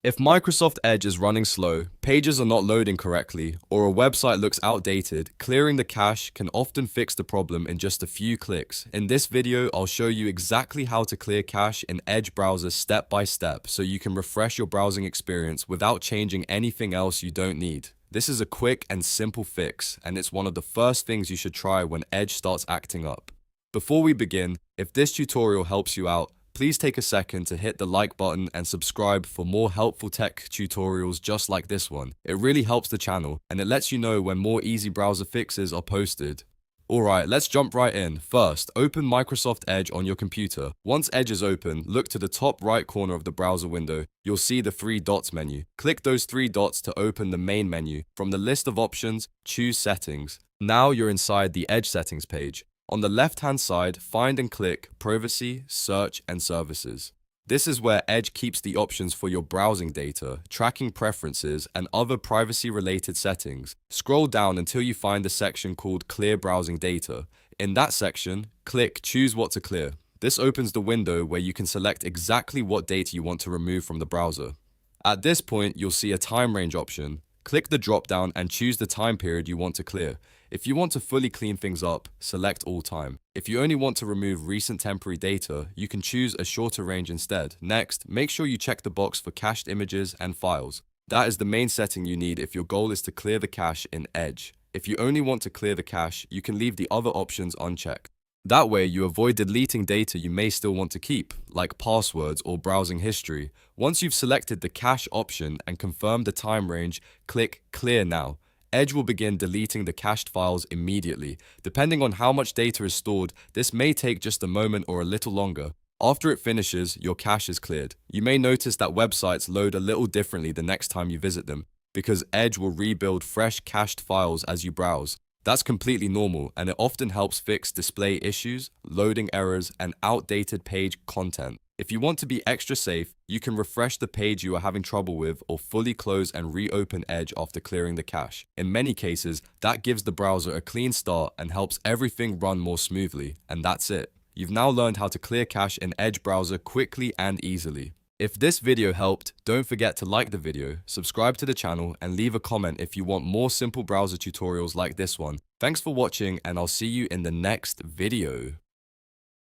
If Microsoft Edge is running slow, pages are not loading correctly, or a website looks outdated, clearing the cache can often fix the problem in just a few clicks. In this video, I'll show you exactly how to clear cache in Edge browser step by step so you can refresh your browsing experience without changing anything else you don't need. This is a quick and simple fix, and it's one of the first things you should try when Edge starts acting up. Before we begin, if this tutorial helps you out, please take a second to hit the like button and subscribe for more helpful tech tutorials just like this one. It really helps the channel and it lets you know when more easy browser fixes are posted. Alright, let's jump right in. First, open Microsoft Edge on your computer. Once Edge is open, look to the top right corner of the browser window. You'll see the three dots menu. Click those three dots to open the main menu. From the list of options, choose Settings. Now you're inside the Edge settings page. On the left-hand side, find and click Privacy, Search, and Services. This is where Edge keeps the options for your browsing data, tracking preferences, and other privacy-related settings. Scroll down until you find the section called Clear Browsing Data. In that section, click Choose What to Clear. This opens the window where you can select exactly what data you want to remove from the browser. At this point, you'll see a time range option. Click the drop-down and choose the time period you want to clear. If you want to fully clean things up, select all time. If you only want to remove recent temporary data, you can choose a shorter range instead. Next, make sure you check the box for cached images and files. That is the main setting you need if your goal is to clear the cache in Edge. If you only want to clear the cache, you can leave the other options unchecked. That way, you avoid deleting data you may still want to keep, like passwords or browsing history. Once you've selected the cache option and confirmed the time range, click Clear Now. Edge will begin deleting the cached files immediately. Depending on how much data is stored, this may take just a moment or a little longer. After it finishes, your cache is cleared. You may notice that websites load a little differently the next time you visit them, because Edge will rebuild fresh cached files as you browse. That's completely normal, and it often helps fix display issues, loading errors, and outdated page content. If you want to be extra safe, you can refresh the page you are having trouble with or fully close and reopen Edge after clearing the cache. In many cases, that gives the browser a clean start and helps everything run more smoothly. And that's it. You've now learned how to clear cache in Edge browser quickly and easily. If this video helped, don't forget to like the video, subscribe to the channel, and leave a comment if you want more simple browser tutorials like this one. Thanks for watching, and I'll see you in the next video.